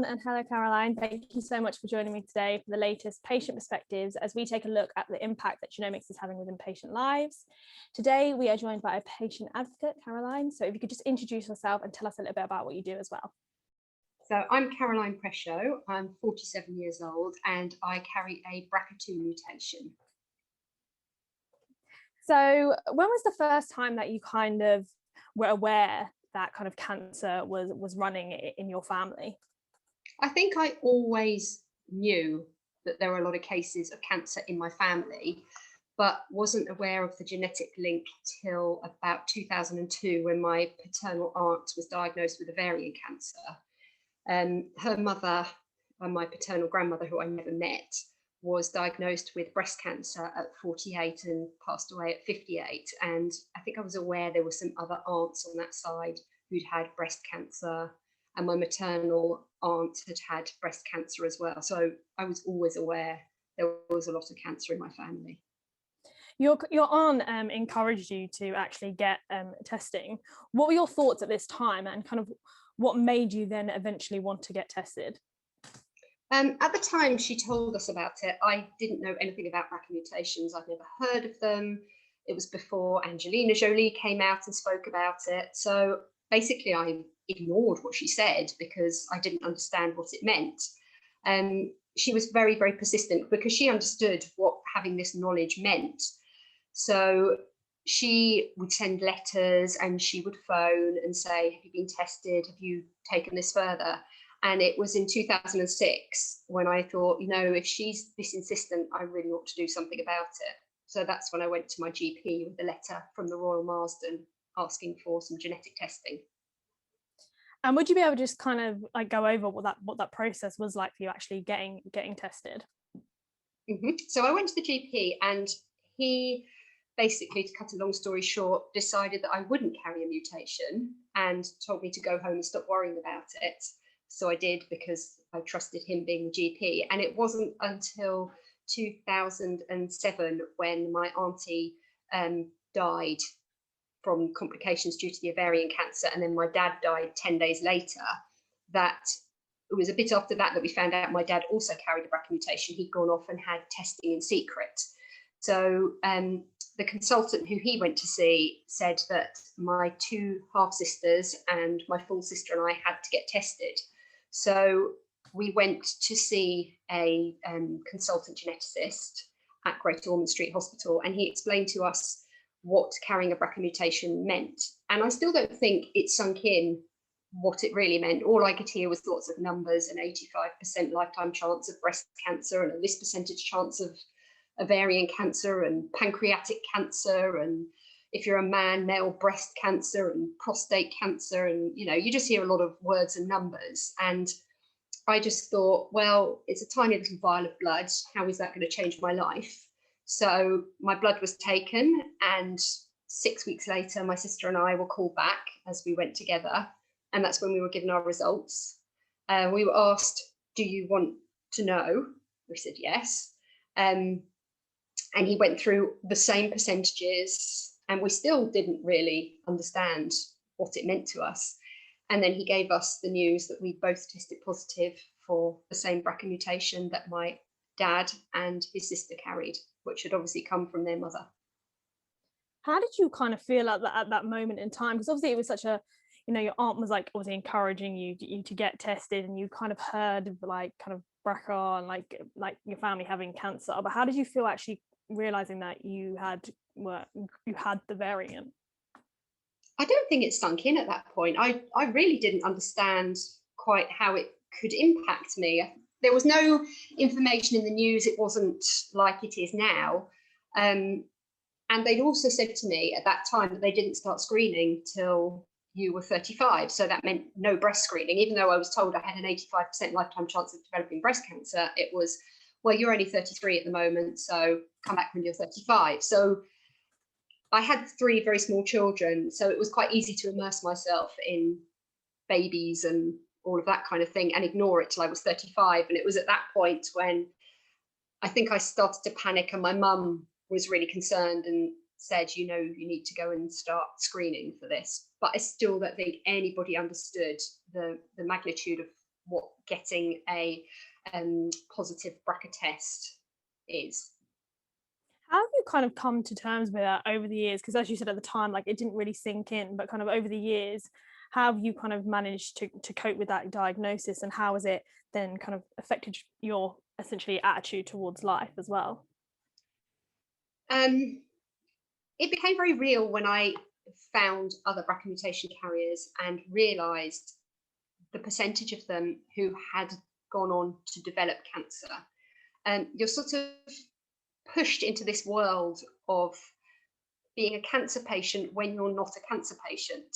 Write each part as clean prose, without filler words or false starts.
everyone, and hello Caroline. Thank you so much for joining me today for the latest patient perspectives as we take a look at the impact that genomics is having within patient lives. Today we are joined by a patient advocate, Caroline. So if you could just introduce yourself and tell us a little bit about what you do as well. So I'm Caroline Presho, I'm 47 years old and I carry a BRCA2 mutation. So when was the first time that you kind of were aware that kind of cancer was running in your family? I think I always knew that there were a lot of cases of cancer in my family, but wasn't aware of the genetic link till about 2002 when my paternal aunt was diagnosed with ovarian cancer. Her mother, my paternal grandmother, who I never met, was diagnosed with breast cancer at 48 and passed away at 58. And I think I was aware there were some other aunts on that side who'd had breast cancer, and my maternal aunt had had breast cancer as well. So I was always aware there was a lot of cancer in my family. Your aunt encouraged you to actually get testing. What were your thoughts at this time, and kind of what made you then eventually want to get tested? At the time she told us about it, I didn't know anything about BRCA mutations. I'd never heard of them. It was before Angelina Jolie came out and spoke about it. So basically I ignored what she said because I didn't understand what it meant. She was very, very persistent because she understood what having this knowledge meant. So she would send letters and she would phone and say, have you been tested? Have you taken this further? And it was in 2006 when I thought, you know, if she's this insistent, I really ought to do something about it. So that's when I went to my GP with a letter from the Royal Marsden asking for some genetic testing. And would you be able to just kind of like go over what that process was like for you actually getting tested? So I went to the GP and he basically, to cut a long story short, decided that I wouldn't carry a mutation and told me to go home and stop worrying about it. So I did, because I trusted him being the GP. And it wasn't until 2007 when my auntie died from complications due to the ovarian cancer, and then my dad died 10 days later, that it was a bit after that we found out my dad also carried a BRCA mutation. He'd gone off and had testing in secret. So the consultant who he went to see said that my two half sisters and my full sister and I had to get tested. So we went to see a consultant geneticist at Great Ormond Street Hospital, and he explained to us what carrying a BRCA mutation meant. And I still don't think it sunk in what it really meant. All I could hear was lots of numbers, an 85% lifetime chance of breast cancer and this percentage chance of ovarian cancer and pancreatic cancer, and if you're a man, male breast cancer and prostate cancer, and you know, you just hear a lot of words and numbers. And I just thought, well, it's a tiny little vial of blood, how is that going to change my life? So my blood was taken, and 6 weeks later my sister and I were called back as we went together, and that's when we were given our results. We were asked, do you want to know? We said yes. And he went through the same percentages, and we still didn't really understand what it meant to us. And then he gave us the news that we both tested positive for the same BRCA mutation that my dad and his sister carried, which had obviously come from their mother. How did you kind of feel at that moment in time? Because obviously it was such a, you know, your aunt was like obviously encouraging you to get tested, and you kind of heard of like kind of BRCA and like your family having cancer. But how did you feel actually realizing that you had the variant? I don't think it sunk in at that point. I really didn't understand quite how it could impact me. There was no information in the news. It wasn't like it is now. And they'd also said to me at that time that they didn't start screening till you were 35. So that meant no breast screening. Even though I was told I had an 85% lifetime chance of developing breast cancer, it was, well, you're only 33 at the moment, so come back when you're 35. So I had 3 very small children, so it was quite easy to immerse myself in babies and all of that kind of thing and ignore it till I was 35. And it was at that point when I think I started to panic, and my mum was really concerned and said, you know, you need to go and start screening for this. But I still don't think anybody understood the magnitude of what getting a positive BRCA test is. How have you kind of come to terms with that over the years? Because as you said at the time, like it didn't really sink in, but kind of over the years, how have you kind of managed to cope with that diagnosis, and how has it then kind of affected your essentially attitude towards life as well? It became very real when I found other BRCA mutation carriers and realised the percentage of them who had gone on to develop cancer. You're sort of pushed into this world of being a cancer patient when you're not a cancer patient.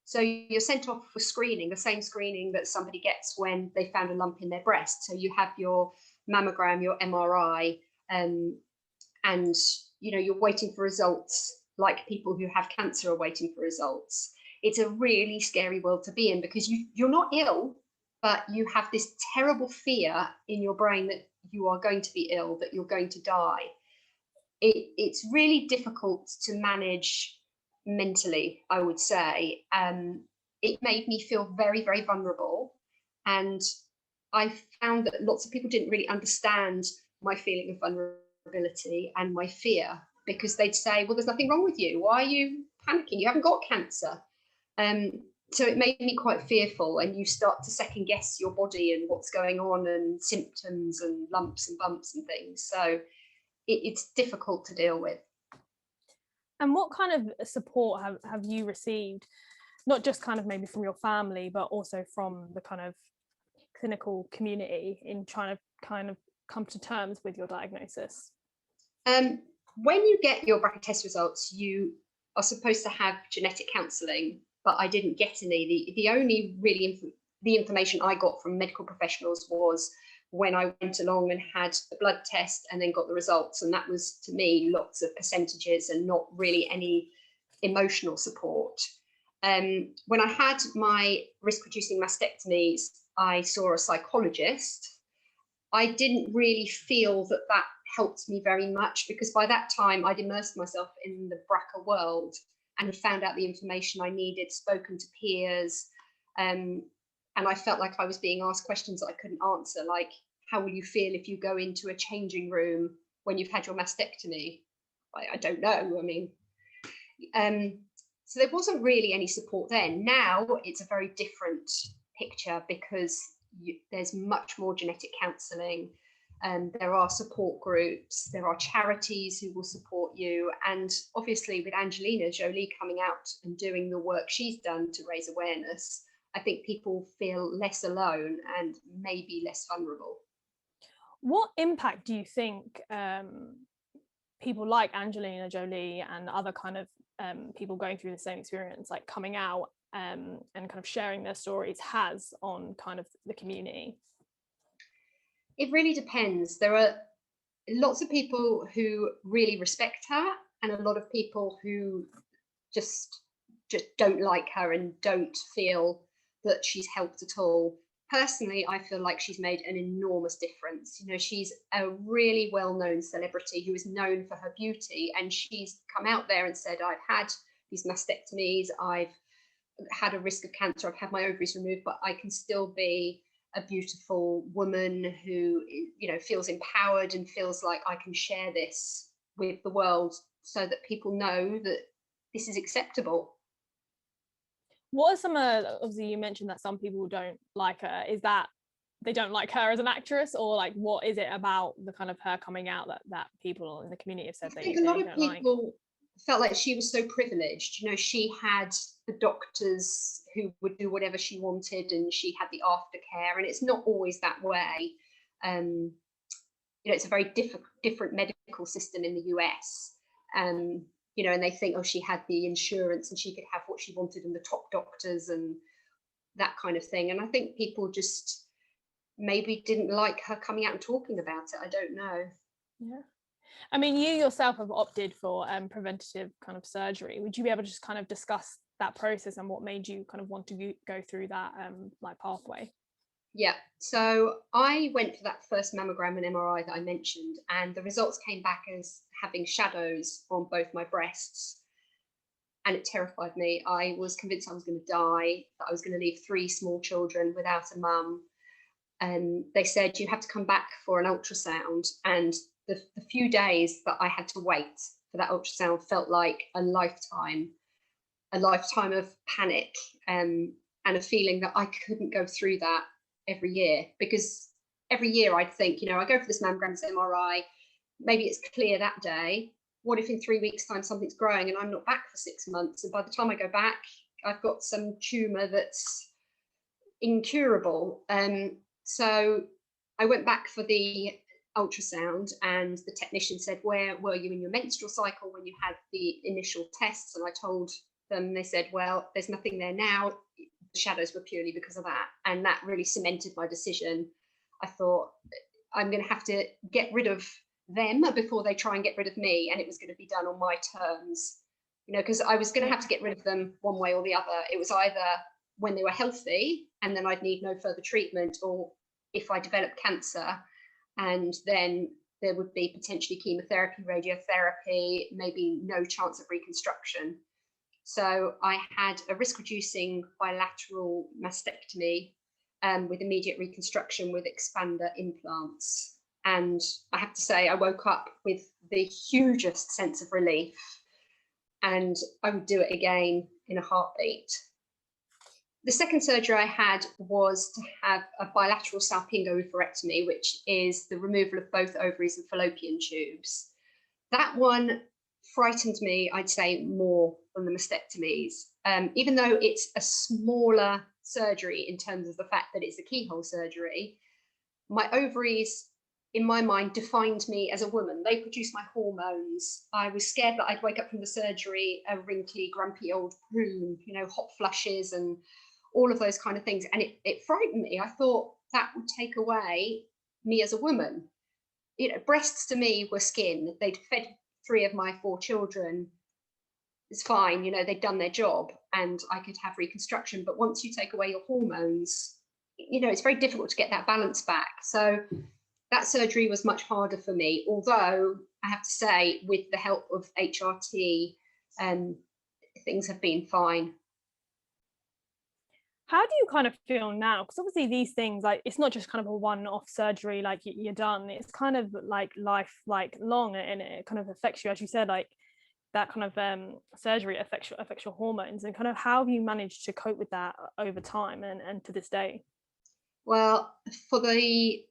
So you're sent off for screening, the same screening that somebody gets when they found a lump in their breast. So you have your mammogram, your MRI, and you're waiting for results like people who have cancer are waiting for results. It's a really scary world to be in, because you're not ill, but you have this terrible fear in your brain that you are going to be ill, that you're going to die. It's really difficult to manage mentally, I would say. It made me feel very, very vulnerable. And I found that lots of people didn't really understand my feeling of vulnerability and my fear, because they'd say, well, there's nothing wrong with you. Why are you panicking? You haven't got cancer. So it made me quite fearful, and you start to second guess your body and what's going on, and symptoms and lumps and bumps and things. So it's difficult to deal with. And what kind of support have you received, not just kind of maybe from your family, but also from the kind of clinical community in trying to kind of come to terms with your diagnosis? When you get your BRCA test results, you are supposed to have genetic counselling, but I didn't get any. The only really the information I got from medical professionals was when I went along and had a blood test and then got the results. And that was, to me, lots of percentages and not really any emotional support. When I had my risk-reducing mastectomies, I saw a psychologist. I didn't really feel that helped me very much, because by that time I'd immersed myself in the BRCA world and had found out the information I needed, spoken to peers, and I felt like I was being asked questions that I couldn't answer, like, how will you feel if you go into a changing room when you've had your mastectomy? I don't know. I mean, so there wasn't really any support then. Now it's a very different picture, because there's much more genetic counselling, and there are support groups, there are charities who will support you, and obviously with Angelina Jolie coming out and doing the work she's done to raise awareness, I think people feel less alone and maybe less vulnerable. What impact do you think people like Angelina Jolie and other kind of people going through the same experience, like coming out and kind of sharing their stories, has on kind of the community? It really depends. There are lots of people who really respect her, and a lot of people who just don't like her and don't feel that she's helped at all. Personally, I feel like she's made an enormous difference. You know, she's a really well-known celebrity who is known for her beauty, and she's come out there and said, I've had these mastectomies, I've had a risk of cancer, I've had my ovaries removed, but I can still be a beautiful woman who, you know, feels empowered and feels like I can share this with the world, so that people know that this is acceptable. What are some obviously you mentioned that some people don't like her. Is that they don't like her as an actress, or like what is it about the kind of her coming out that people in the community have said I think a lot of people felt like she was so privileged. You know, she had the doctors who would do whatever she wanted, and she had the aftercare, and it's not always that way. You know, it's a very different medical system in the US. You know, and they think, oh, she had the insurance and she could have what she wanted and the top doctors and that kind of thing. And I think people just maybe didn't like her coming out and talking about it. I don't know. Yeah. I mean, you yourself have opted for preventative kind of surgery. Would you be able to just kind of discuss that process and what made you kind of want to go through that like pathway? Yeah, so I went for that first mammogram and MRI that I mentioned, and the results came back as having shadows on both my breasts, and it terrified me. I was convinced I was going to die, that I was going to leave 3 small children without a mum. they said you have to come back for an ultrasound, and the few days that I had to wait for that ultrasound felt like a lifetime of panic, and a feeling that I couldn't go through that every year, because every year I'd think, I go for this mammograms, MRI, maybe it's clear that day. What if in 3 weeks' time something's growing and I'm not back for 6 months? And by the time I go back, I've got some tumour that's incurable. So I went back for the ultrasound, and the technician said, where were you in your menstrual cycle when you had the initial tests? And I told them. They said, well, there's nothing there now. The shadows were purely because of that. And that really cemented my decision. I thought, I'm going to have to get rid of them before they try and get rid of me, and it was going to be done on my terms, because I was going to have to get rid of them one way or the other. It was either when they were healthy and then I'd need no further treatment, or if I developed cancer, and then there would be potentially chemotherapy, radiotherapy, maybe no chance of reconstruction. So I had a risk-reducing bilateral mastectomy with immediate reconstruction with expander implants. And I have to say, I woke up with the hugest sense of relief, and I would do it again in a heartbeat. The second surgery I had was to have a bilateral salpingo oophorectomy, which is the removal of both ovaries and fallopian tubes. That one frightened me, I'd say, more than the mastectomies, even though it's a smaller surgery in terms of the fact that it's a keyhole surgery. My ovaries, in my mind, defined me as a woman. They produced my hormones. I was scared that I'd wake up from the surgery a wrinkly, grumpy old prune, hot flushes and all of those kind of things. And it frightened me. I thought that would take away me as a woman. Breasts to me were skin. They'd fed 3 of my 4 children. It's fine, they'd done their job, and I could have reconstruction. But once you take away your hormones, it's very difficult to get that balance back. So that surgery was much harder for me, although I have to say, with the help of HRT, things have been fine. How do you kind of feel now? Because obviously these things, like, it's not just kind of a one-off surgery, like you're done. It's kind of like life, like long, and it kind of affects you, as you said, like that kind of surgery affects your hormones. And kind of how have you managed to cope with that over time and to this day? Well, for the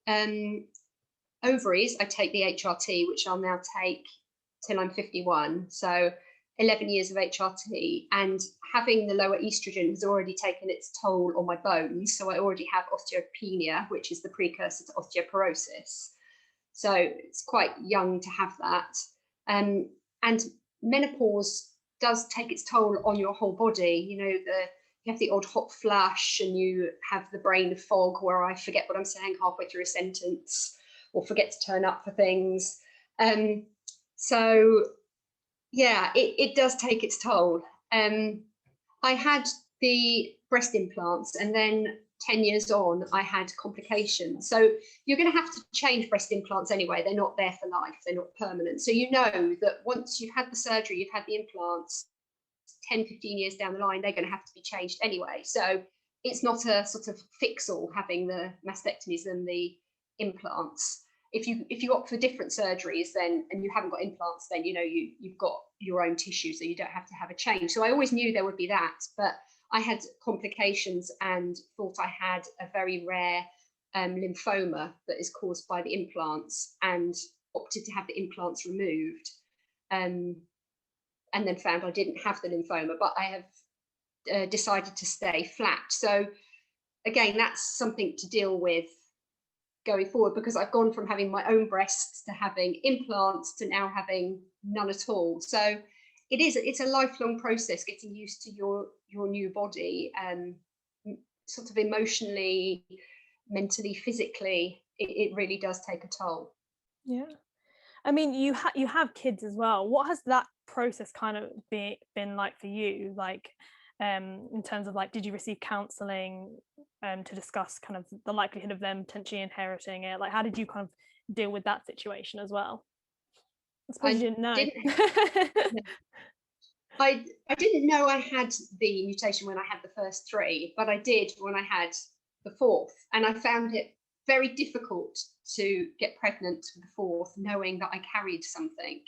ovaries, I take the HRT, which I'll now take till I'm 51. So 11 years of HRT, and having the lower estrogen has already taken its toll on my bones. So I already have osteopenia, which is the precursor to osteoporosis. So it's quite young to have that. And menopause does take its toll on your whole body. You have the odd hot flush, and you have the brain fog where I forget what I'm saying halfway through a sentence, or forget to turn up for things. So yeah, it does take its toll. I had the breast implants, and then 10 years on, I had complications. So you're going to have to change breast implants anyway. They're not there for life. They're not permanent. So that once you've had the surgery, you've had the implants, 10, 15 years down the line, they're going to have to be changed anyway. So it's not a sort of fix-all having the mastectomies and the implants. If you opt for different surgeries, then, and you haven't got implants, then you've got your own tissue, so you don't have to have a change. So I always knew there would be that, but I had complications and thought I had a very rare lymphoma that is caused by the implants, and opted to have the implants removed, and then found I didn't have the lymphoma, but I have decided to stay flat. So again, that's something to deal with going forward, because I've gone from having my own breasts to having implants to now having none at all. So it's a lifelong process getting used to your new body, sort of emotionally, mentally, physically. It really does take a toll. Yeah, I mean, you have kids as well. What has that process kind of been like for you? Like, in terms of, like, did you receive counselling to discuss kind of the likelihood of them potentially inheriting it? Like, how did you kind of deal with that situation as well? I suppose you didn't know. I didn't know I had the mutation when I had the first 3, but I did when I had the 4th, and I found it very difficult to get pregnant with the fourth, knowing that I carried something.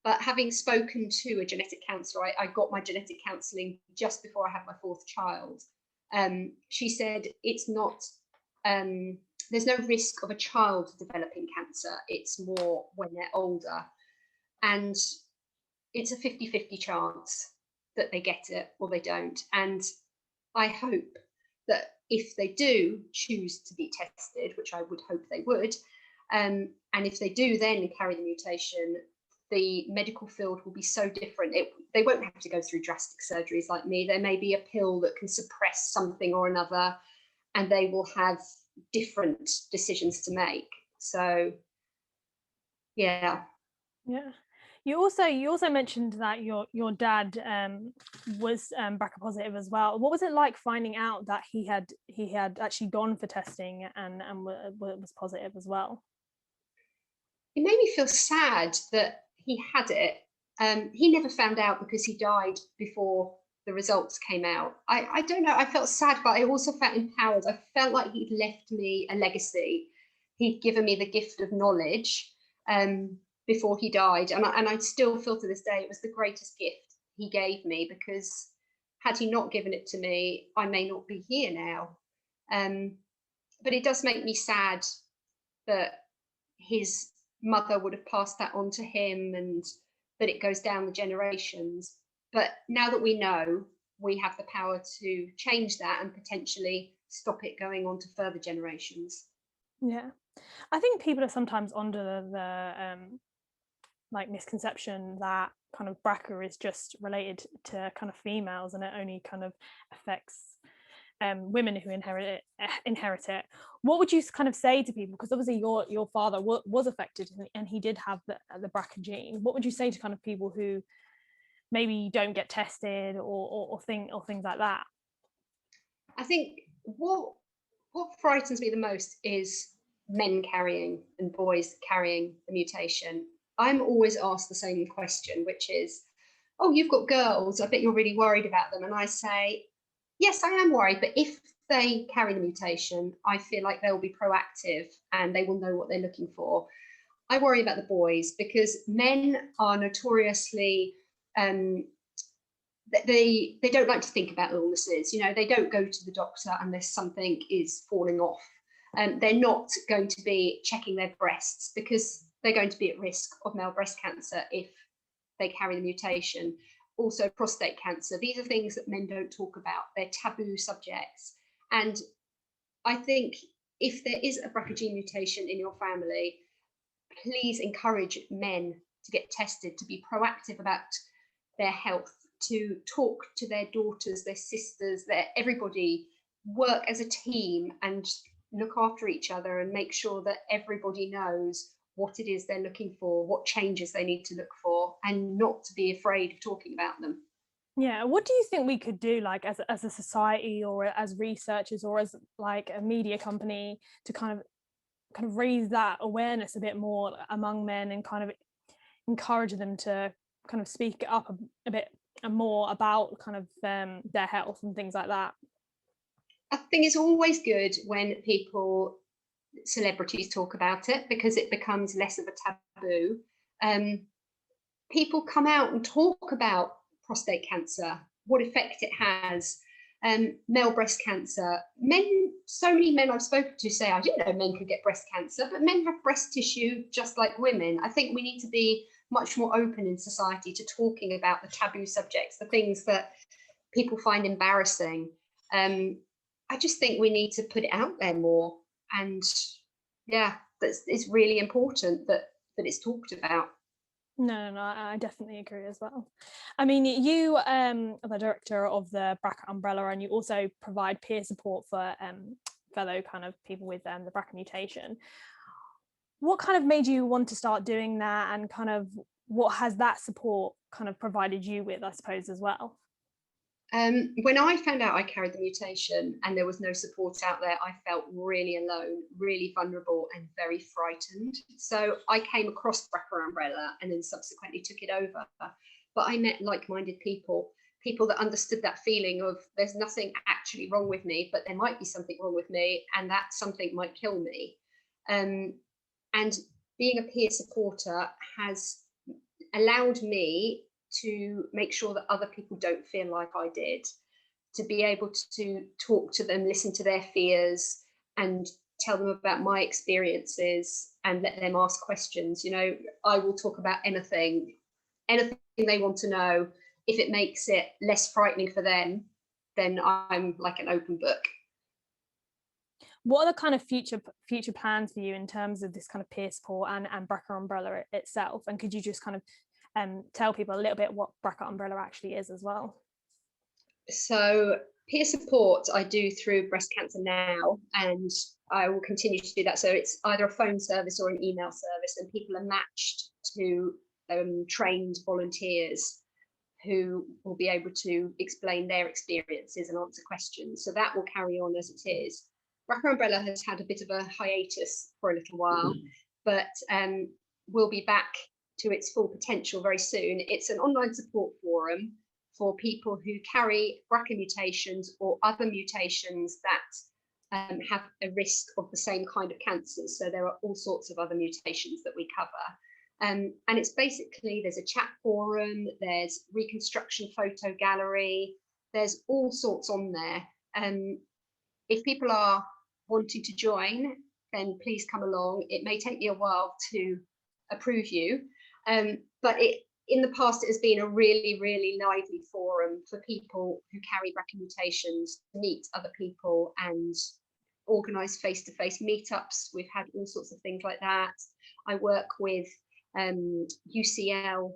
But having spoken to a genetic counsellor, I got my genetic counselling just before I had my fourth child. She said it's not, there's no risk of a child developing cancer. It's more when they're older. And it's a 50-50 chance that they get it or they don't. And I hope that if they do choose to be tested, which I would hope they would, and if they do then carry the mutation, the medical field will be so different. They won't have to go through drastic surgeries like me. There may be a pill that can suppress something or another, and they will have different decisions to make. So, yeah. Yeah. You also mentioned that your dad was BRCA positive as well. What was it like finding out that he had actually gone for testing and was positive as well? It made me feel sad that he had it. He never found out because he died before the results came out. I don't know. I felt sad, but I also felt empowered. I felt like he'd left me a legacy. He'd given me the gift of knowledge. Before he died, and I still feel to this day it was the greatest gift he gave me, because had he not given it to me, I may not be here now. But it does make me sad that his mother would have passed that on to him, and that it goes down the generations. But now that we know, we have the power to change that and potentially stop it going on to further generations. Yeah, I think people are sometimes under the like misconception that kind of BRCA is just related to kind of females, and it only kind of affects women who inherit it. What would you kind of say to people, because obviously your father was affected and he did have the BRCA gene? What would you say to kind of people who maybe don't get tested or things like that? I think what frightens me the most is men carrying and boys carrying the mutation. I'm always asked the same question, which is, oh, you've got girls, I bet you're really worried about them. And I say, yes, I am worried, but if they carry the mutation, I feel like they'll be proactive and they will know what they're looking for. I worry about the boys because men are notoriously they don't like to think about illnesses. You know, they don't go to the doctor unless something is falling off. They're not going to be checking their breasts because they're going to be at risk of male breast cancer if they carry the mutation. Also, prostate cancer. These are things that men don't talk about. They're taboo subjects. And I think if there is a BRCA gene mutation in your family, please encourage men to get tested, to be proactive about their health, to talk to their daughters, their sisters, everybody, work as a team and look after each other and make sure that everybody knows what it is they're looking for, what changes they need to look for, and not to be afraid of talking about them. Yeah, what do you think we could do, like as a society or as researchers or as like a media company, to kind of raise that awareness a bit more among men and kind of encourage them to kind of speak up a bit more about kind of their health and things like that? I think it's always good when celebrities talk about it, because it becomes less of a taboo. People come out and talk about prostate cancer, what effect it has, male breast cancer. So many men I've spoken to say, I didn't know men could get breast cancer, but men have breast tissue just like women. I think we need to be much more open in society to talking about the taboo subjects, the things that people find embarrassing. I just think we need to put it out there more. And yeah, it's really important that it's talked about. No, I definitely agree as well. I mean, you are the director of the BRCA Umbrella, and you also provide peer support for fellow kind of people with the BRCA mutation. What kind of made you want to start doing that, and kind of what has that support kind of provided you with, I suppose, as well? When I found out I carried the mutation and there was no support out there, I felt really alone, really vulnerable and very frightened. So I came across BRCA Umbrella and then subsequently took it over. But I met like-minded people people that understood that feeling of there's nothing actually wrong with me, but there might be something wrong with me, and that something might kill me. And being a peer supporter has allowed me to make sure that other people don't feel like I did, to be able to talk to them, listen to their fears, and tell them about my experiences and let them ask questions. You know, I will talk about anything they want to know. If it makes it less frightening for them, then I'm like an open book. What are the kind of future plans for you in terms of this kind of peer support and BRCA Umbrella itself? And could you just kind of tell people a little bit what BRCA Umbrella actually is as well? So peer support I do through Breast Cancer Now, and I will continue to do that. So it's either a phone service or an email service, and people are matched to trained volunteers who will be able to explain their experiences and answer questions. So that will carry on as it is. BRCA Umbrella has had a bit of a hiatus for a little while, but will be back to its full potential very soon. It's an online support forum for people who carry BRCA mutations or other mutations that have a risk of the same kind of cancers. So there are all sorts of other mutations that we cover. And it's basically, there's a chat forum, there's reconstruction photo gallery, there's all sorts on there. If people are wanting to join, then please come along. It may take me a while to approve you, but in the past it has been a really, really lively forum for people who carry BRCA mutations to meet other people and organise face-to-face meetups. We've had all sorts of things like that. I work with UCL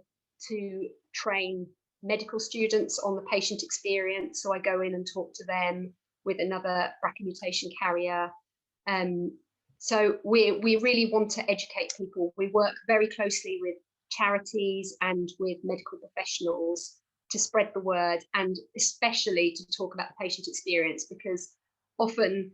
to train medical students on the patient experience, so I go in and talk to them with another BRCA mutation carrier. So we really want to educate people. We work very closely with charities and with medical professionals to spread the word, and especially to talk about the patient experience, because often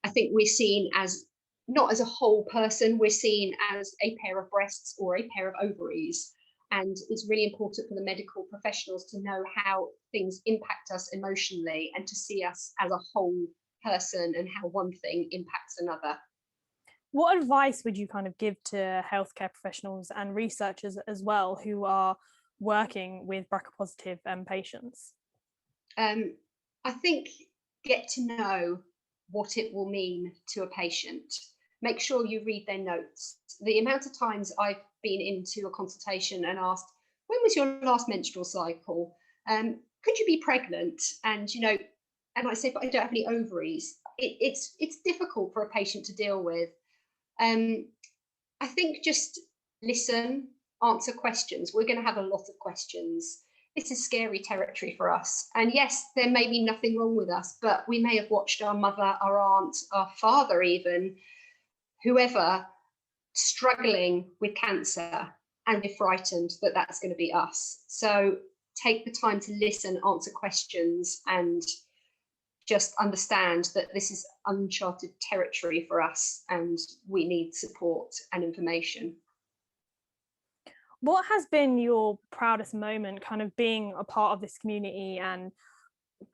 I think we're seen as not as a whole person, we're seen as a pair of breasts or a pair of ovaries. And it's really important for the medical professionals to know how things impact us emotionally and to see us as a whole person and how one thing impacts another. What advice would you kind of give to healthcare professionals and researchers as well who are working with BRCA positive patients? I think get to know what it will mean to a patient. Make sure you read their notes. The amount of times I've been into a consultation and asked, when was your last menstrual cycle? Could you be pregnant? And, you know, and I say, but I don't have any ovaries. It's difficult for a patient to deal with. I think just listen, answer questions. We're going to have a lot of questions. This is scary territory for us. And yes, there may be nothing wrong with us, but we may have watched our mother, our aunt, our father even, whoever, struggling with cancer, and we're frightened that that's going to be us. So take the time to listen, answer questions, and just understand that this is uncharted territory for us and we need support and information. What has been your proudest moment kind of being a part of this community and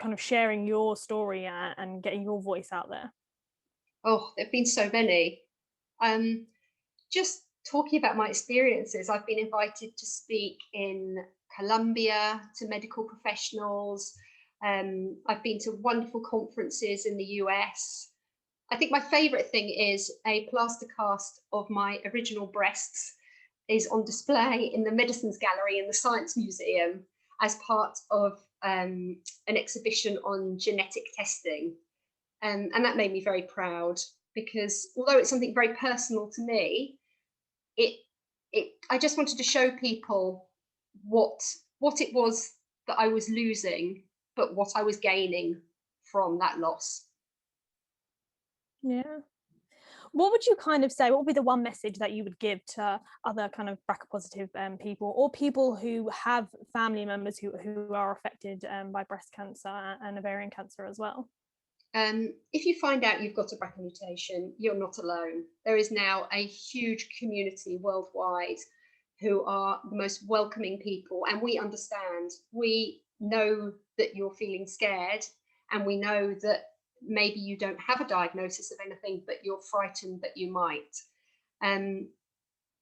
kind of sharing your story and getting your voice out there? Oh, there have been so many. Just talking about my experiences, I've been invited to speak in Colombia to medical professionals. I've been to wonderful conferences in the US. I think my favourite thing is a plaster cast of my original breasts is on display in the Medicines Gallery in the Science Museum as part of an exhibition on genetic testing. And that made me very proud, because although it's something very personal to me, I just wanted to show people what it was that I was losing, but what I was gaining from that loss. Yeah. What would you kind of say, what would be the one message that you would give to other kind of BRCA positive people, or people who have family members who are affected by breast cancer and ovarian cancer as well? If you find out you've got a BRCA mutation, you're not alone. There is now a huge community worldwide who are the most welcoming people, and we understand. We know that you're feeling scared, and we know that maybe you don't have a diagnosis of anything, but you're frightened that you might.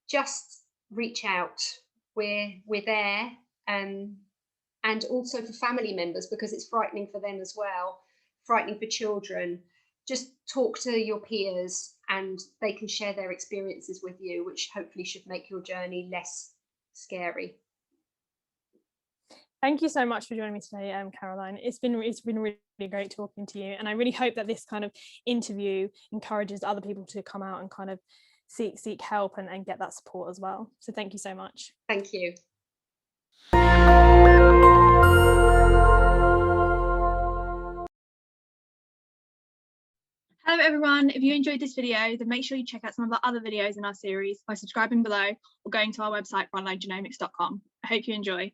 Just reach out. We're there, and also for family members, because it's frightening for them as well, frightening for children. Just talk to your peers and they can share their experiences with you, which hopefully should make your journey less scary. Thank you so much for joining me today, Caroline. It's been really great talking to you, and I really hope that this kind of interview encourages other people to come out and kind of seek help and get that support as well. So thank you so much. Thank you. Hello everyone, if you enjoyed this video, then make sure you check out some of our other videos in our series by subscribing below or going to our website frontlinegenomics.com. I hope you enjoy.